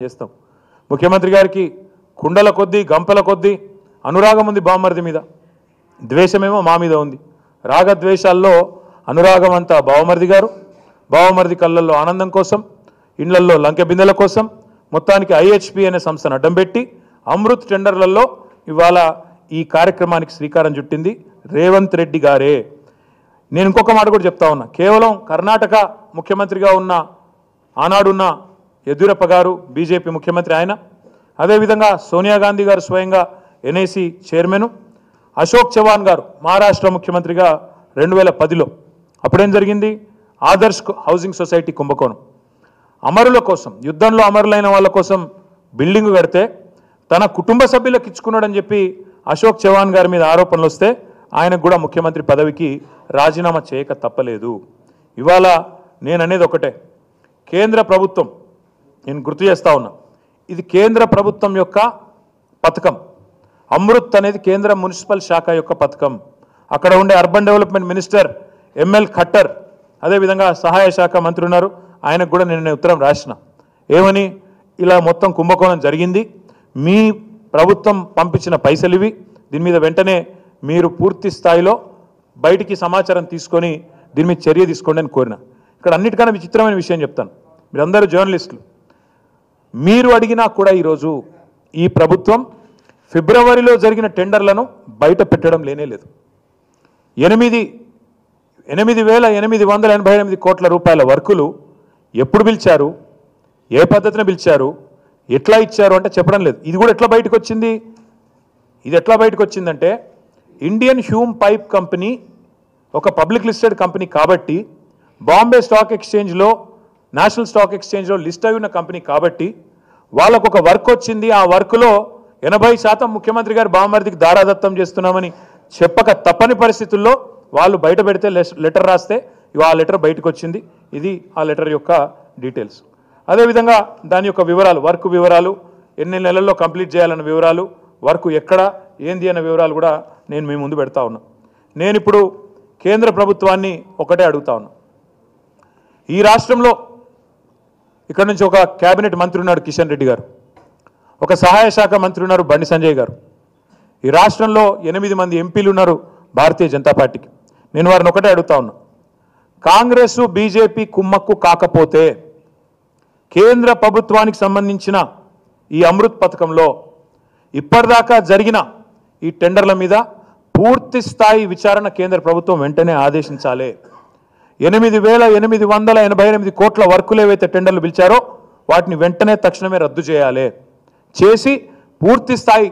చేస్తాం. ముఖ్యమంత్రి గారికి కుండల కొద్దీ గంపల కొద్దీ అనురాగం ఉంది బావమరిది మీద, ద్వేషమేమో మా మీద ఉంది. రాగద్వేషాల్లో అనురాగం అంతా బావమరిది గారు, బావమరిది కళ్ళల్లో ఆనందం కోసం, ఇండ్లల్లో లంకె బిందెల కోసం మొత్తానికి ఐహెచ్పి అనే సంస్థను అడ్డం పెట్టి అమృత్ టెండర్లలో ఇవాళ ఈ కార్యక్రమానికి శ్రీకారం చుట్టింది రేవంత్ రెడ్డి గారే. నేను ఇంకొక మాట కూడా చెప్తా ఉన్నా, కేవలం కర్ణాటక ముఖ్యమంత్రిగా ఉన్న ఆనాడున్న యడ్యూరప్ప గారు బీజేపీ ముఖ్యమంత్రి ఆయన, అదేవిధంగా సోనియా గాంధీ గారు స్వయంగా ఎన్ఐసి చైర్మన్, అశోక్ చవాన్ గారు మహారాష్ట్ర ముఖ్యమంత్రిగా 2010లో అప్పుడేం జరిగింది, ఆదర్శ్ హౌసింగ్ సొసైటీ కుంభకోణం. అమరుల కోసం, యుద్ధంలో అమరులైన వాళ్ళ కోసం బిల్డింగ్ కడితే తన కుటుంబ సభ్యులకు ఇచ్చుకున్నాడని చెప్పి అశోక్ చవాన్ గారి మీద ఆరోపణలు వస్తే ఆయనకు కూడా ముఖ్యమంత్రి పదవికి రాజీనామా చేయక తప్పలేదు. ఇవాళ నేను అనేది ఒకటే, కేంద్ర ప్రభుత్వం, నేను గుర్తు చేస్తా ఉన్నా, ఇది కేంద్ర ప్రభుత్వం యొక్క పథకం. అమృత్ అనేది కేంద్ర మున్సిపల్ శాఖ యొక్క పథకం. అక్కడ ఉండే urban development minister ML Khattar, అదేవిధంగా సహాయ శాఖ మంత్రి ఉన్నారు, ఆయనకు కూడా నేను ఉత్తరం రాసిన, ఏమని, ఇలా మొత్తం కుంభకోణం జరిగింది, మీ ప్రభుత్వం పంపించిన పైసలు ఇవి, దీని మీద వెంటనే మీరు పూర్తి స్థాయిలో బయటికి సమాచారం తీసుకొని దీని మీద చర్య తీసుకోండి అని కోరిన. ఇక్కడ అన్నిటికన్నా విచిత్రమైన విషయం చెప్తాను, మీరందరూ జర్నలిస్టులు, మీరు అడిగినా కూడా ఈరోజు ఈ ప్రభుత్వం ఫిబ్రవరిలో జరిగిన టెండర్లను బయట పెట్టడం లేనేలేదు. 8,888 కోట్ల రూపాయల వర్కులు ఎప్పుడు పిలిచారు, ఏ పద్ధతిన పిలిచారు, ఎట్లా ఇచ్చారు అంటే చెప్పడం లేదు. ఇది కూడా ఎట్లా బయటకు వచ్చింది, ఇది ఎట్లా బయటకు వచ్చిందంటే, ఇండియన్ హ్యూమ్ పైప్ కంపెనీ ఒక పబ్లిక్ లిస్టెడ్ కంపెనీ కాబట్టి, బాంబే స్టాక్ ఎక్స్చేంజ్లో, నేషనల్ స్టాక్ ఎక్స్చేంజ్లో లిస్ట్ అయి ఉన్న కంపెనీ కాబట్టి వాళ్ళకు ఒక వర్క్ వచ్చింది. ఆ వర్క్లో 80% ముఖ్యమంత్రి గారు బావమరిదికి దారాదత్తం చేస్తున్నామని చెప్పక తప్పని పరిస్థితుల్లో వాళ్ళు బయట పెడితే లెటర్ రాస్తే ఆ లెటర్ బయటకు వచ్చింది. ఇది ఆ లెటర్ యొక్క డీటెయిల్స్. అదేవిధంగా దాని యొక్క వివరాలు, వర్క్ వివరాలు, ఎన్ని నెలల్లో కంప్లీట్ చేయాలన్న వివరాలు, వర్క్ ఎక్కడ ఏంది అన్న వివరాలు కూడా నేను మీ ముందు పెడతా ఉన్నా. నేను ఇప్పుడు కేంద్ర ప్రభుత్వాన్ని ఒకటే అడుగుతా ఉన్నా, ఈ రాష్ట్రంలో ఇక్కడ నుంచి ఒక క్యాబినెట్ మంత్రి ఉన్నాడు కిషన్ రెడ్డి గారు, ఒక సహాయ శాఖ మంత్రి ఉన్నారు బండి సంజయ్ గారు, ఈ రాష్ట్రంలో 8 మంది ఎంపీలు ఉన్నారు భారతీయ జనతా పార్టీకి. నేను వారిని ఒకటే అడుగుతా ఉన్నా, కాంగ్రెస్ బీజేపీ కుమ్మక్కు కాకపోతే కేంద్ర ప్రభుత్వానికి సంబంధించిన ఈ అమృత్ పథకంలో ఇప్పటిదాకా జరిగిన ఈ టెండర్ల మీద పూర్తి స్థాయి విచారణ కేంద్ర ప్రభుత్వం వెంటనే ఆదేశించాలి. 8,888 కోట్ల వర్కులు ఏవైతే టెండర్లు పిలిచారో వాటిని వెంటనే తక్షణమే రద్దు చేయాలి, చేసి పూర్తి స్థాయి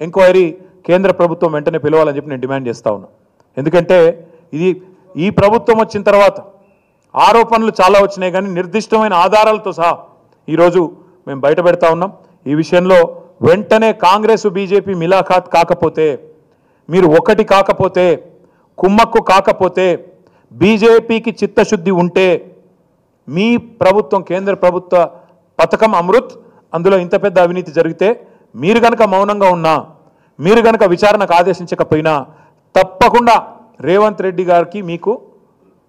ఎంక్వైరీ కేంద్ర ప్రభుత్వం వెంటనే పిలవాలని చెప్పి నేను డిమాండ్ చేస్తా ఉన్నా. ఎందుకంటే ఈ ప్రభుత్వం వచ్చిన తర్వాత ఆరోపణలు చాలా వచ్చినాయి, కానీ నిర్దిష్టమైన ఆధారాలతో సహా ఈరోజు మేము బయట పెడతా ఉన్నాం. ఈ విషయంలో వెంటనే కాంగ్రెస్ బీజేపీ మిలాఖాత్ కాకపోతే, మీరు ఒకటి కాకపోతే, కుమ్మక్కు కాకపోతే, బీజేపీకి చిత్తశుద్ధి ఉంటే, మీ ప్రభుత్వం కేంద్ర ప్రభుత్వ పథకం అమృత్, అందులో ఇంత పెద్ద అవినీతి జరిగితే మీరు కనుక మౌనంగా ఉన్నా, మీరు కనుక విచారణకు ఆదేశించకపోయినా తప్పకుండా రేవంత్ రెడ్డి గారికి మీకు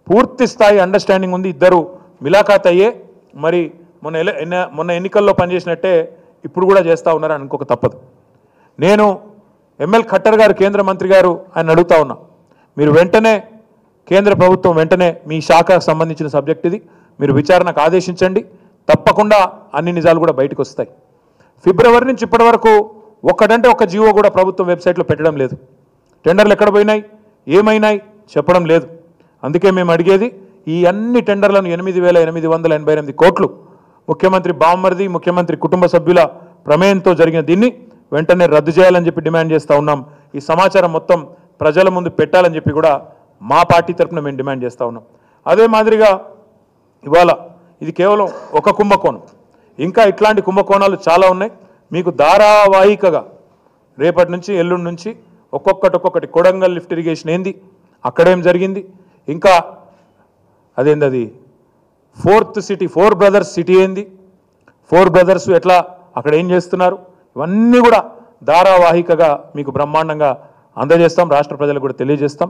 పూర్తి స్థాయి అండర్స్టాండింగ్ ఉంది. ఇద్దరు మిలాఖాత్ అయ్యే మరి మొన్న ఎన్నికల్లో పనిచేసినట్టే ఇప్పుడు కూడా చేస్తూ ఉన్నారని అనుకోక తప్పదు. నేను ఎంఎల్ ఖట్టర్ గారు కేంద్ర మంత్రి గారు ఆయన అడుగుతా ఉన్నా, మీరు వెంటనే కేంద్ర ప్రభుత్వం వెంటనే మీ శాఖకు సంబంధించిన సబ్జెక్ట్ ఇది, మీరు విచారణకు ఆదేశించండి, తప్పకుండా అన్ని నిజాలు కూడా బయటకు వస్తాయి. ఫిబ్రవరి నుంచి ఇప్పటి వరకు ఒక్కడంటే ఒక జీవో కూడా ప్రభుత్వం వెబ్సైట్లో పెట్టడం లేదు. టెండర్లు ఎక్కడ పోయినాయి, ఏమైనాయి చెప్పడం లేదు. అందుకే మేము అడిగేది, ఈ అన్ని టెండర్లను 8,888 కోట్లు ముఖ్యమంత్రి బావమరిది, ముఖ్యమంత్రి కుటుంబ సభ్యుల ప్రమేయంతో జరిగిన దీన్ని వెంటనే రద్దు చేయాలని చెప్పి డిమాండ్ చేస్తూ ఉన్నాం. ఈ సమాచారం మొత్తం ప్రజల ముందు పెట్టాలని చెప్పి కూడా మా పార్టీ తరఫున మేము డిమాండ్ చేస్తూ ఉన్నాం. అదే మాదిరిగా ఇవాళ ఇది కేవలం ఒక కుంభకోణం, ఇంకా ఇట్లాంటి కుంభకోణాలు చాలా ఉన్నాయి. మీకు ధారావాహికగా రేపటి నుంచి ఎల్లుండి నుంచి ఒక్కొక్కటి కొడంగల్ లిఫ్ట్ ఇరిగేషన్ ఏంది, అక్కడేం జరిగింది, ఇంకా అదేంది అది ఫోర్త్ సిటీ, 4 బ్రదర్స్ సిటీ ఏంది, 4 బ్రదర్స్ ఎట్లా అక్కడ ఏం చేస్తున్నారు, ఇవన్నీ కూడా ధారావాహికగా మీకు బ్రహ్మాండంగా అందజేస్తాం, రాష్ట్ర ప్రజలకు కూడా తెలియజేస్తాం.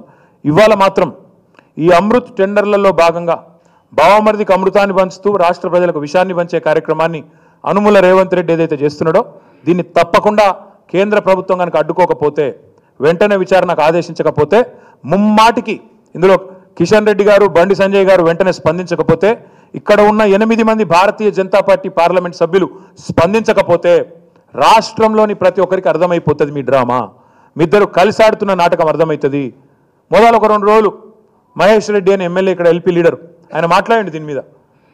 ఇవాళ మాత్రం ఈ అమృత్ టెండర్లలో భాగంగా బావమరిదికి అమృతాన్ని పంచుతూ రాష్ట్ర ప్రజలకు విషయాన్ని పంచే కార్యక్రమాన్ని అనుముల రేవంత్ రెడ్డి ఏదైతే చేస్తున్నాడో దీన్ని తప్పకుండా కేంద్ర ప్రభుత్వం కనుక అడ్డుకోకపోతే, వెంటనే విచారణకు ఆదేశించకపోతే, ముమ్మాటికి ఇందులో కిషన్ రెడ్డి గారు, బండి సంజయ్ గారు వెంటనే స్పందించకపోతే, ఇక్కడ ఉన్న 8 మంది భారతీయ జనతా పార్టీ పార్లమెంట్ సభ్యులు స్పందించకపోతే రాష్ట్రంలోని ప్రతి ఒక్కరికి అర్థమైపోతుంది మీ డ్రామా. మీ ఇద్దరు కలిసి ఆడుతున్న నాటకం అర్థమవుతుంది. మొదలు ఒక 2 రోజులు మహేష్ రెడ్డి అని ఎమ్మెల్యే, ఇక్కడ ఎల్పీ లీడర్, ఆయన మాట్లాడండి దీని మీద.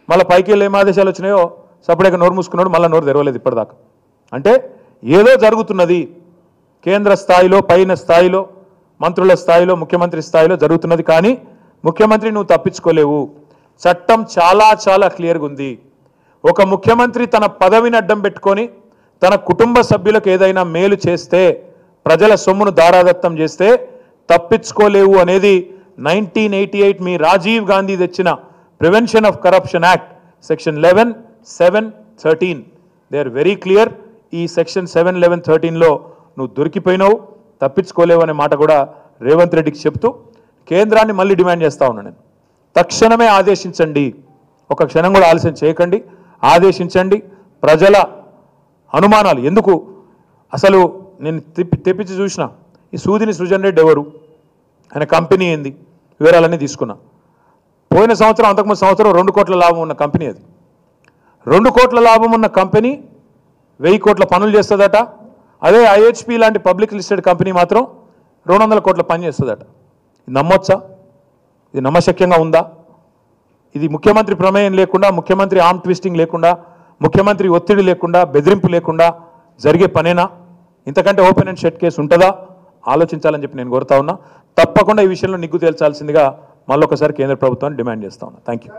మళ్ళీ పైకి వెళ్ళి ఏం ఆదేశాలు వచ్చినాయో సపరేట్గా నోరు మూసుకున్నాడు, మళ్ళీ నోరు తెరవలేదు ఇప్పటిదాకా. అంటే ఏదో జరుగుతున్నది కేంద్ర స్థాయిలో, పైన స్థాయిలో, మంత్రుల స్థాయిలో, ముఖ్యమంత్రి స్థాయిలో జరుగుతున్నది. కానీ ముఖ్యమంత్రి నువ్వు తప్పించుకోలేవు. చట్టం చాలా చాలా క్లియర్గా ఉంది. ఒక ముఖ్యమంత్రి తన పదవిని అడ్డం పెట్టుకొని తన కుటుంబ సభ్యులకు ఏదైనా మేలు చేస్తే, ప్రజల సొమ్మును దారాదత్తం చేస్తే తప్పించుకోలేవు అనేది 1988 మీ రాజీవ్ గాంధీ తెచ్చిన prevention of corruption act section 11, 7, 13 they are very clear. ఈ సెక్షన్ 7, 11, 13లో నువ్వు దొరికిపోయినావు, తప్పించుకోలేవు అనే మాట కూడా రేవంత్ రెడ్డికి చెప్తూ కేంద్రాన్ని మళ్ళీ డిమాండ్ చేస్తా ఉన్నాను నేను. తక్షణమే ఆదేశించండి, ఒక క్షణం కూడా ఆలస్యం చేయకండి, ఆదేశించండి. ప్రజల అనుమానాలు ఎందుకు, అసలు నేను తెప్పించి చూసిన ఈ సూదిని సృజన్ రెడ్డి ఎవరు, ఆయన కంపెనీ ఏంది, వివరాలన్నీ తీసుకున్నా. పోయిన సంవత్సరం, అంతకుముందు సంవత్సరం 2 కోట్ల లాభం ఉన్న కంపెనీ అది. 2 కోట్ల లాభం ఉన్న కంపెనీ 1000 కోట్ల పనులు చేస్తుందట. అదే ఐహెచ్పి లాంటి పబ్లిక్ లిస్టెడ్ కంపెనీ మాత్రం 200 కోట్ల పని చేస్తుందట. ఇది నమ్మొచ్చా? ఇది నమ్మశక్యంగా ఉందా? ఇది ముఖ్యమంత్రి ప్రమేయం లేకుండా, ముఖ్యమంత్రి ఆర్మ్ ట్విస్టింగ్ లేకుండా, ముఖ్యమంత్రి ఒత్తిడి లేకుండా, బెదిరింపు లేకుండా జరిగే పనేనా? ఇంతకంటే ఓపెన్ అండ్ షట్ కేసు ఉంటుందా? ఆలోచించాలని చెప్పి నేను కోరుతా ఉన్నా. తప్పకుండా ఈ విషయంలో నిగ్గు తేల్చాల్సిందిగా మళ్ళొకసారి కేంద్ర ప్రభుత్వాన్ని డిమాండ్ చేస్తా ఉన్నా. Thank you.